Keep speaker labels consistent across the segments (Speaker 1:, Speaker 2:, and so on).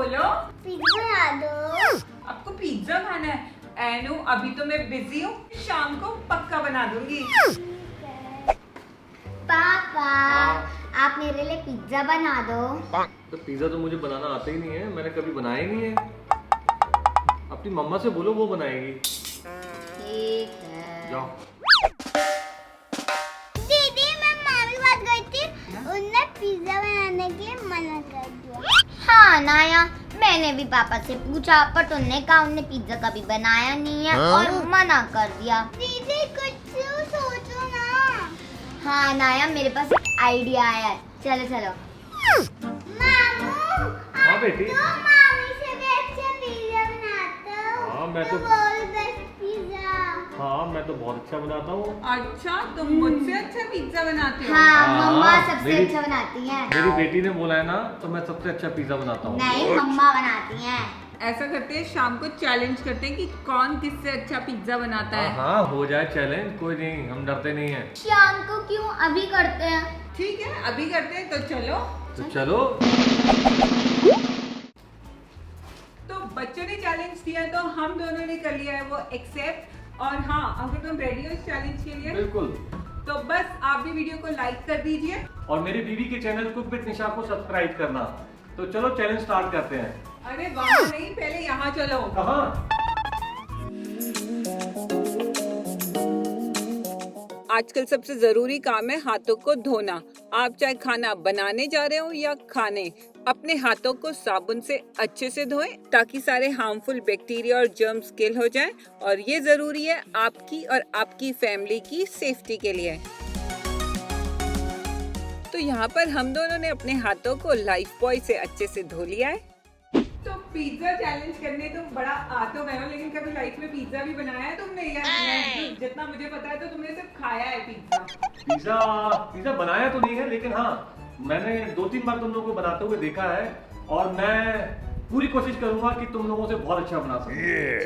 Speaker 1: बोलो।
Speaker 2: पिज्जा बना दो।
Speaker 1: आपको पिज्जा खाना है? एनु अभी तो मैं बिजी हूँ, शाम को पक्का बना दूंगी।
Speaker 2: पापा आप मेरे लिए पिज्जा बना दो।
Speaker 3: तो पिज्जा तो मुझे बनाना आता ही नहीं है, मैंने कभी बनाया ही नहीं है। अपनी मम्मा से बोलो, वो बनाएगी।
Speaker 2: ठीक है।
Speaker 3: जाओ।
Speaker 2: दीदी मैं मामी के पास गई थी, उनने पिज्जा बनाने के लिए मना कर दिया। हाँ नाया, मैंने भी पापा से पूछा पर उन्होंने कहा उन्होंने पिज्जा कभी बनाया नहीं है और मना कर दिया। दीदी कुछ सोचो ना। हाँ नाया, मेरे पास एक आइडिया आया है, चलो चलो। मामू,
Speaker 3: हाँ बेटी।
Speaker 2: तो मामी से भी अच्छा पिज्जा बनाते हो।
Speaker 3: हाँ, मैं तो-
Speaker 2: बेस्ट पिज्जा।
Speaker 3: हाँ, मैं तो बहुत अच्छा बनाता हूँ।
Speaker 1: अच्छा, तुम मुझसे अच्छा पिज्जा बनाते हो?
Speaker 2: हाँ,
Speaker 3: हाँ,
Speaker 2: मम्मा सबसे
Speaker 3: मेरी-
Speaker 2: अच्छा बनाती हैं।
Speaker 3: मेरी बेटी ने बोला है ना, तो मैं सबसे अच्छा पिज्जा बनाता हूँ।
Speaker 2: नहीं, मम्मा बनाती हैं।
Speaker 1: ऐसा करते हैं, शाम को चैलेंज करते हैं कि कौन किससे अच्छा पिज्जा बनाता है।
Speaker 3: हाँ, हो जाए चैलेंज, कोई नहीं, हम डरते नहीं हैं।
Speaker 2: शाम को क्यों, अभी करते हैं।
Speaker 1: ठीक है, अभी करते हैं, तो चलो।
Speaker 3: तो चलो।
Speaker 1: तो बच्चों ने चैलेंज दिया तो हम दोनों ने कर लिया है वो एक्सेप्ट। और हाँ, अगर तुम रेडी हो इस चैलेंज के लिए
Speaker 3: बिल्कुल।
Speaker 1: तो बस आप भी वीडियो को लाइक कर दीजिए।
Speaker 3: और मेरी बीवी के चैनल कुक विद निशा को सब्सक्राइब करना। तो चलो चैलेंज स्टार्ट करते हैं।
Speaker 1: अरे वहाँ नहीं, पहले यहाँ चलो।
Speaker 3: कहाँ?
Speaker 1: आजकल सबसे जरूरी काम है हाथों को धोना। आप चाहे खाना बनाने जा रहे हो या खाने, अपने हाथों को साबुन से अच्छे से धोएं ताकि सारे हार्मफुल बैक्टीरिया और जर्म्स किल हो जाएं। और ये जरूरी है आपकी और आपकी फैमिली की सेफ्टी के लिए। तो यहाँ पर हम दोनों ने अपने हाथों को लाइफ बॉय से अच्छे से धो लिया है। तो पिज्जा चैलेंज करने तो बड़ा आ तो गए हो, लेकिन कभी लाइफ में पिज्जा भी बनाया है तुमने? या जितना मुझे पता है तो तुमने सिर्फ खाया है पिज्जा।
Speaker 3: पिज्जा बनाया तो नहीं है, लेकिन हाँ, मैंने 2-3 बार तुम लोगों को बनाते हुए देखा है। और मैं पूरी कोशिश करूंगा कि तुम लोगों से बहुत अच्छा बना सकूं।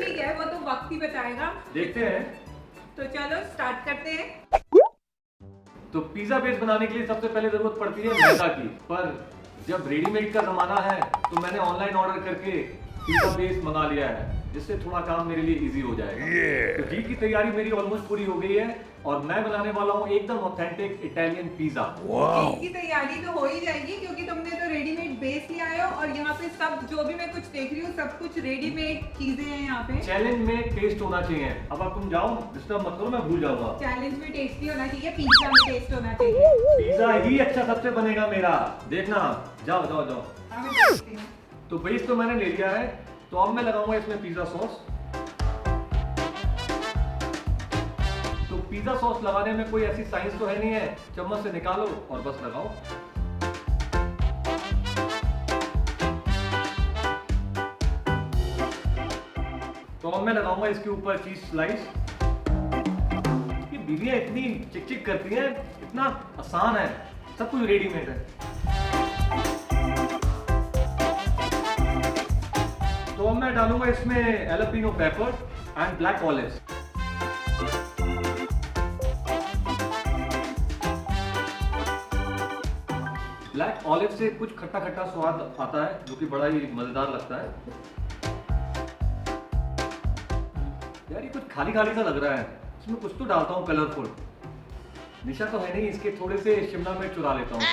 Speaker 1: ठीक है, वो तो वक्त ही बताएगा।
Speaker 3: देखते हैं।
Speaker 1: तो चलो स्टार्ट करते हैं।
Speaker 3: तो पिज्जा बेस बनाने के लिए सबसे पहले जरूरत पड़ती है मैदा की। पर जब रेडीमेड का जमाना है तो मैंने ऑनलाइन ऑर्डर करके पिज्जा बेस मंगा लिया है, जिससे थोड़ा काम मेरे लिए इजी हो जाएगा। तो घी की तैयारी मेरी ऑलमोस्ट पूरी हो गई है और मैं बनाने वाला हूँ एकदम ऑथेंटिक इटालियन पिज्जा।
Speaker 1: इसकी तैयारी तो हो ही जाएगी क्योंकि तुमने तो रेडीमेड बेस ले आए हो और यहाँ पे सब जो भी मैं कुछ देख रही हूँ सब कुछ रेडीमेड चीजें हैं यहाँ पे।
Speaker 3: चैलेंज में टेस्ट होना चाहिए। अब तुम जाओ, डिस्टर्ब मत करो, मैं भूल जाऊंगा।
Speaker 1: चैलेंज में टेस्टी होना चाहिए, पिज्जा में टेस्ट होना चाहिए।
Speaker 3: पिज्जा ही अच्छा सबसे बनेगा मेरा, देखना। जाओ जाओ जाओ।
Speaker 1: हाँ, मैं देखती हूँ।
Speaker 3: तो बेस तो मैंने ले लिया है, तो अब मैं लगाऊंगा इसमें पिज्जा सॉस। तो पिज्जा सॉस लगाने में कोई ऐसी साइंस तो है नहीं है, चम्मच से निकालो और बस लगाओ। तो अब मैं लगाऊंगा इसके ऊपर चीज स्लाइस। ये बीवियां इतनी चिक चिक करती हैं, इतना आसान है, सब कुछ रेडीमेड है। तो अब मैं डालूंगा इसमें jalapeno pepper and black olives. Black olive से कुछ खट्टा खट्टा स्वाद आता है जो कि बड़ा ही मजेदार लगता है। यार ये कुछ खाली खाली सा लग रहा है, इसमें कुछ तो डालता हूँ कलरफुल। निशा तो है नहीं, इसके थोड़े से शिमला मिर्च चुरा लेता हूँ।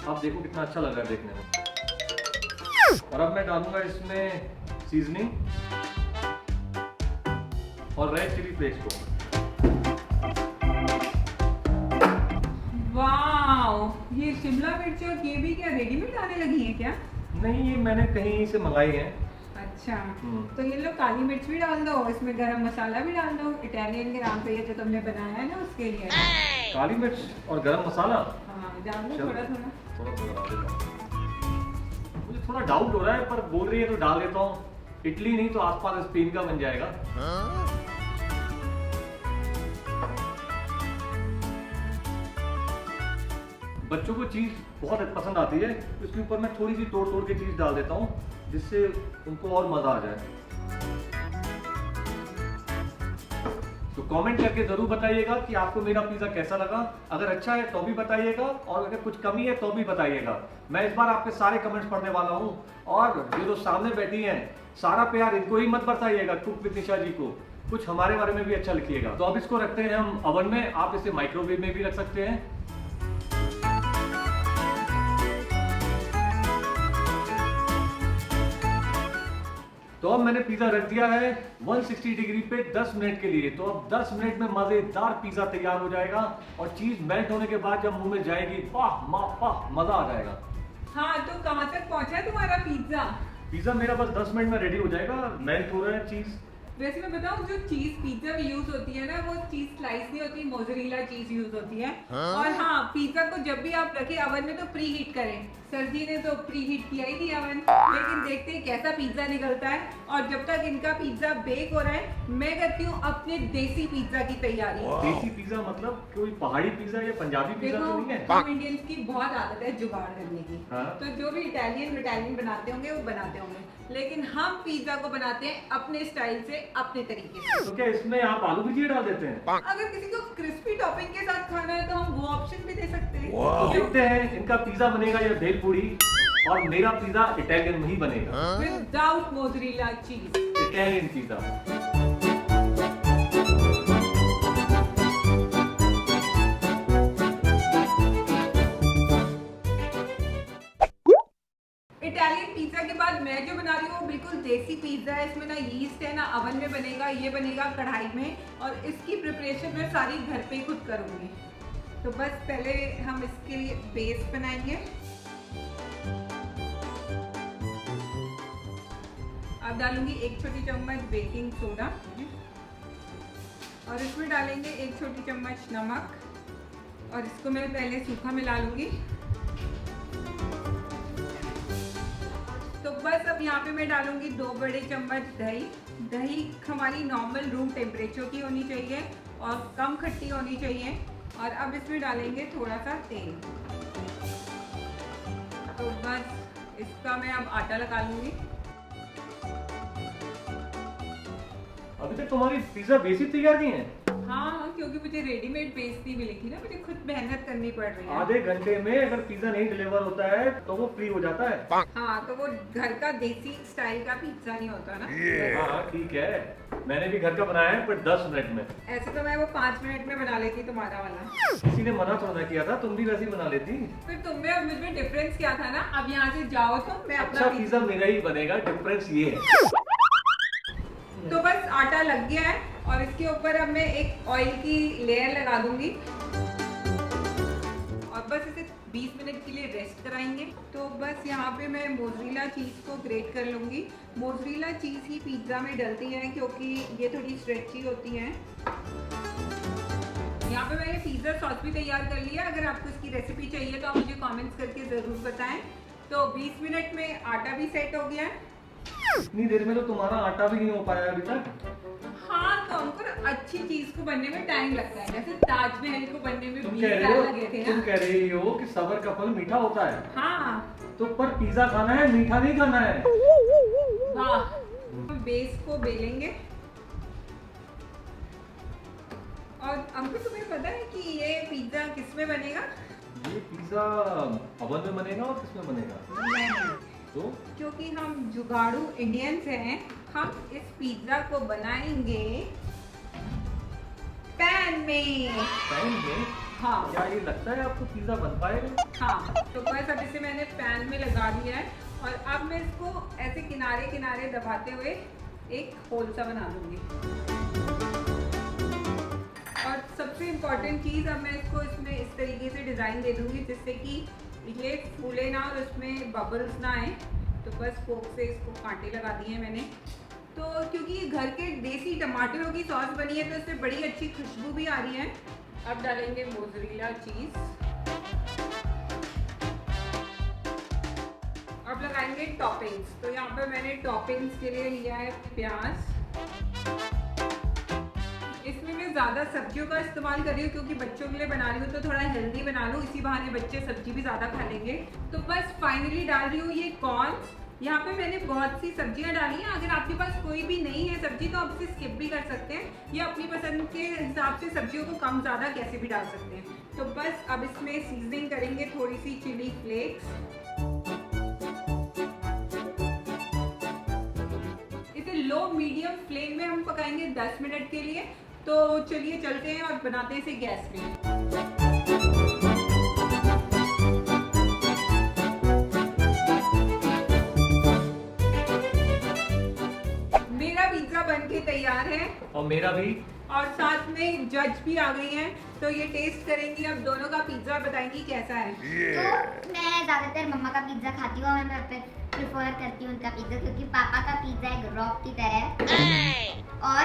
Speaker 3: अब देखो कितना अच्छा लग रहा है देखने में। और अब मैं डालूंगा इसमें सीजनिंग और रेड चिली फ्लेक्स को।
Speaker 1: वाह, ये शिमला मिर्च और ये भी क्या रेडीमेड आने लगी है क्या?
Speaker 3: नहीं, ये मैंने कहीं से मंगाई है।
Speaker 1: अच्छा, तो ये लो काली मिर्च भी डाल दो, इसमें गरम मसाला भी डाल दो, इटालियन के नाम पे ये जो तुमने बनाया है ना उसके लिए।
Speaker 3: काली मिर्च और गरम मसाला
Speaker 1: हाँ, डाल दो थोड़ा थोड़ा।
Speaker 3: थोड़ा थोड़ा डाल देता हूँ। मुझे थोड़ा डाउट हो रहा है, पर बोल रही है तो डाल देता हूँ। इटली नहीं तो आसपास स्पेन का बन जाएगा। बच्चों को चीज बहुत पसंद आती है, इसके ऊपर मैं थोड़ी सी तोड़ तोड़ के चीज डाल देता हूँ, जिससे उनको और मजा आ जाए। तो कमेंट करके जरूर बताइएगा कि आपको मेरा पिज्जा कैसा लगा। अगर अच्छा है तो भी बताइएगा, और अगर कुछ कमी है तो भी बताइएगा। मैं इस बार आपके सारे कमेंट्स पढ़ने वाला हूँ। और ये जो सामने बैठी हैं, सारा प्यार इनको ही मत बरसाइएगा, कुक विद निशा जी को। कुछ हमारे बारे में भी अच्छा लिखिएगा। तो अब इसको रखते हैं हम ओवन में। आप इसे माइक्रोवेव में भी रख सकते हैं। तो अब मैंने पिज्जा रख दिया है 160 डिग्री पे 10 मिनट के लिए। तो अब 10 मिनट में मजेदार पिज्जा तैयार हो जाएगा, और चीज मेल्ट होने के बाद जब मुंह में जाएगी, वाह वाह, मजा आ जाएगा।
Speaker 1: हाँ, तो कहाँ तक पहुँचा है तुम्हारा पिज्जा?
Speaker 3: पिज्जा मेरा बस 10 मिनट में रेडी हो जाएगा। मेल्ट हो रहा है चीज।
Speaker 1: वैसे मैं बताऊं, जो चीज पिज्जा में यूज होती है ना, वो चीज स्लाइस नहीं होती, मोज़रेला चीज यूज होती है। और हाँ, पिज्जा को जब भी आप रखें ओवन में तो प्री हीट करें। सर जी ने तो प्री हीट किया ही थी ओवन, लेकिन देखते हैं कैसा पिज्जा निकलता है। और जब तक इनका पिज्जा बेक हो रहा है, मैं करती हूँ अपने देसी पिज्जा की तैयारी।
Speaker 3: देसी पिज्जा मतलब कोई पहाड़ी पिज्जा या पंजाबी पिज्जा तो नहीं है?
Speaker 1: हम इंडियंस की बहुत आदत है जुगाड़ करने की।
Speaker 3: हाँ?
Speaker 1: तो जो भी इटालियन बनाते होंगे वो बनाते होंगे, लेकिन हम पिज्जा को बनाते हैं अपने स्टाइल से, अपने तरीके से।
Speaker 3: तो क्या इसमें आप आलू भुजिया डाल देते हैं?
Speaker 1: अगर किसी को क्रिस्पी टॉपिंग के साथ खाना है तो हम वो ऑप्शन भी दे सकते हैं।
Speaker 3: तो देखते हैं इनका पिज्जा बनेगा या भेल पूरी, और मेरा पिज्जा इटालियन में ही बनेगा,
Speaker 1: विदाउट मोज़रेला चीज।
Speaker 3: Italian pizza.
Speaker 1: इटालियन पिज्जा के बाद मैं जो बना रही हूँ वो बिल्कुल देसी पिज्जा है। इसमें ना यीस्ट है ना ओवन में बनेगा, ये बनेगा कढ़ाई में, और इसकी प्रिपरेशन मैं सारी घर पे खुद करूँगी। तो बस पहले हम इसके लिए बेस बनाएंगे। अब डालूंगी 1 छोटी चम्मच बेकिंग सोडा, और इसमें डालेंगे 1 छोटी चम्मच नमक, और इसको मैं पहले सूखा मिला लूंगी। तो बस अब यहाँ पे मैं डालूंगी 2 बड़े चम्मच दही। दही हमारी नॉर्मल रूम टेम्परेचर की होनी चाहिए और कम खट्टी होनी चाहिए। और अब इसमें डालेंगे थोड़ा सा तेल। तो बस इसका मैं अब आटा लगा लूंगी।
Speaker 3: अभी तक तुम्हारी पिज्जा बेस ही तैयार नहीं है?
Speaker 1: हाँ, क्योंकि मुझे रेडीमेड बेस नहीं मिली थी ना, मुझे खुद मेहनत करनी पड़ रही है।
Speaker 3: आधे घंटे में अगर पिज्जा नहीं डिलीवर होता है तो वो फ्री हो जाता है।
Speaker 1: हाँ, तो वो घर का देसी स्टाइल का पिज्जा नहीं होता ना।
Speaker 3: हाँ ठीक है, मैंने भी घर का बनाया है, पर 10 मिनट में।
Speaker 1: ऐसे तो मैं वो 5 मिनट में बना लेती तुम्हारा वाला।
Speaker 3: किसी ने मना थोड़ा किया था, तुम भी वैसे ही बना लेती।
Speaker 1: फिर तुम में और मुझ में डिफरेंस क्या था ना। अब यहाँ से जाओ तो मैं अपना
Speaker 3: अच्छा पिज्जा मेरा ही बनेगा, डिफरेंस ये है।
Speaker 1: तो बस आटा लग गया है, और इसके ऊपर अब मैं एक ऑयल की लेयर लगा दूंगी, और बस इसे 20 मिनट के लिए रेस्ट कराएंगे। तो बस यहाँ पे मैं मोज़रेला चीज़ को ग्रेट कर लूँगी। मोज़रेला चीज़ ही पिज्ज़ा में डलती है क्योंकि ये थोड़ी स्ट्रेची होती है। यहाँ पे मैंने पिज़्ज़ा सॉस भी तैयार कर लिया। अगर आपको इसकी रेसिपी चाहिए तो आप मुझे कमेंट्स करके ज़रूर बताएं। तो 20 मिनट में आटा भी सेट हो गया है।
Speaker 3: इतनी देर में तो तुम्हारा आटा भी नहीं हो पाया अभी तक।
Speaker 1: हाँ, तो हमको ना अच्छी चीज को बनने में टाइम लगता है। जैसे ताजमहल को बनने में 20
Speaker 3: तुम
Speaker 1: साल लगे थे
Speaker 3: तुम
Speaker 1: ना।
Speaker 3: कह रही हो कि सब्र का फल मीठा होता है।
Speaker 1: हाँ,
Speaker 3: तो पर पिज्जा खाना है, मीठा नहीं खाना है।
Speaker 1: वाह। हम बेस को बेलेंगे, और हमको तुम्हें पता है कि ये पिज्जा किस में बनेगा?
Speaker 3: ये पिज्जा ओवन में बनेगा और किसमें बनेगा?
Speaker 1: नहीं,
Speaker 3: तो
Speaker 1: क्योंकि हम जुगाड़ू इंडियंस हैं, हम इस पिज्जा को बनाएंगे पैन में।
Speaker 3: पैन में?
Speaker 1: हाँ।
Speaker 3: क्या ये लगता है आपको पिज्जा बन पाएगा?
Speaker 1: हाँ, तो बस अब इसे मैंने पैन में लगा दिया है, और अब मैं इसको ऐसे किनारे किनारे दबाते हुए एक होल सा बना दूंगी। और सबसे इम्पोर्टेंट चीज़, अब मैं इसको इसमें इस तरीके से डिज़ाइन दे दूंगी जिससे कि ये फूले ना और उसमें बबल्स ना आए। तो बस फोक से इसको कांटे लगा दिए हैं मैंने। तो क्योंकि ये घर के देसी टमाटरों की सॉस बनी है तो इससे बड़ी अच्छी खुशबू भी आ रही है। अब डालेंगे मोज़रेला चीज़, अब लगाएंगे टॉपिंग्स। तो यहाँ पे मैंने टॉपिंग्स के लिए लिया है प्याज। इसमें मैं ज़्यादा सब्जियों का इस्तेमाल कर रही हूँ क्योंकि बच्चों के लिए बना रही हूँ, तो थोड़ा हेल्दी बना लूँ, इसी बहाने बच्चे सब्जी भी ज़्यादा खा लेंगे। तो बस फाइनली डाल रही हूँ ये कॉर्न्स, यहाँ पे मैंने बहुत सी सब्जियां डाली हैं। अगर आपके पास कोई भी नहीं है सब्जी तो आप इसे स्किप भी कर सकते हैं, या अपनी पसंद के हिसाब से सब्जियों को कम ज़्यादा कैसे भी डाल सकते हैं। तो बस अब इसमें सीजनिंग करेंगे थोड़ी सी चिली फ्लेक्स। इसे लो मीडियम फ्लेम में हम पकाएंगे 10 मिनट के लिए। तो चलिए चलते हैं और बनाते हैं इसे गैस पे। मेरा पिज्जा बनके तैयार है
Speaker 3: और मेरा भी।
Speaker 1: और साथ में जज भी आ गई हैं, तो ये टेस्ट करेंगी अब दोनों का पिज्जा, बताएंगी कैसा है।
Speaker 2: तो मैं ज्यादातर मम्मा का पिज्जा खाती हूँ और मैं प्रेफर करती हूँ उनका पिज्जा, क्योंकि पापा का पिज्जा एक रॉक की तरह है और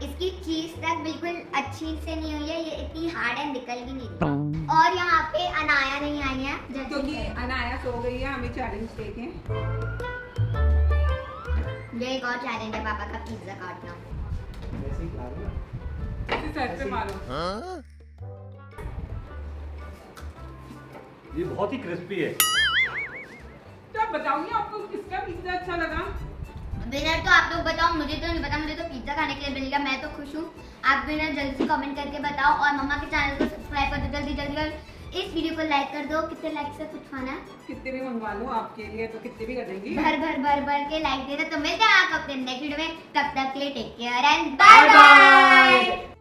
Speaker 2: इसकी चीज तक बिल्कुल अच्छी से नहीं हुई है, ये इतनी हार्ड एंड निकल भी नहीं रही। और यहाँ पे अनाया नहीं आई है
Speaker 1: क्योंकि अनाया सो गई है, हमें चैलेंज देखें।
Speaker 2: ये एक और चैलेंज है पापा का पिज्जा काटना।
Speaker 1: इसे सर पे मारो।
Speaker 3: ये बहुत ही क्रिस्पी है।
Speaker 1: तो आप बताओगे आपको किसका पिज्जा अच्छा लगा?
Speaker 2: विनर तो आप लोग बताओ, मुझे तो नहीं पता, मुझे तो पिज्जा खाने के लिए मिल गया, मैं तो खुश हूँ। आप विनर जल्दी से कमेंट करके बताओ और मम्मा के चैनल को सब्सक्राइब कर दो जल्दी जल्दी, और इस वीडियो को लाइक कर दो। कितने लाइक से कुछ खाना है?
Speaker 1: कितने भी मंगवा लो आपके लिए, तो कितने भी कर देंगी।
Speaker 2: भर के लाइक देना। तो मिलते हैं आप अपने नेक्स्ट वीडियो में, तब तक के लिए take care and bye bye.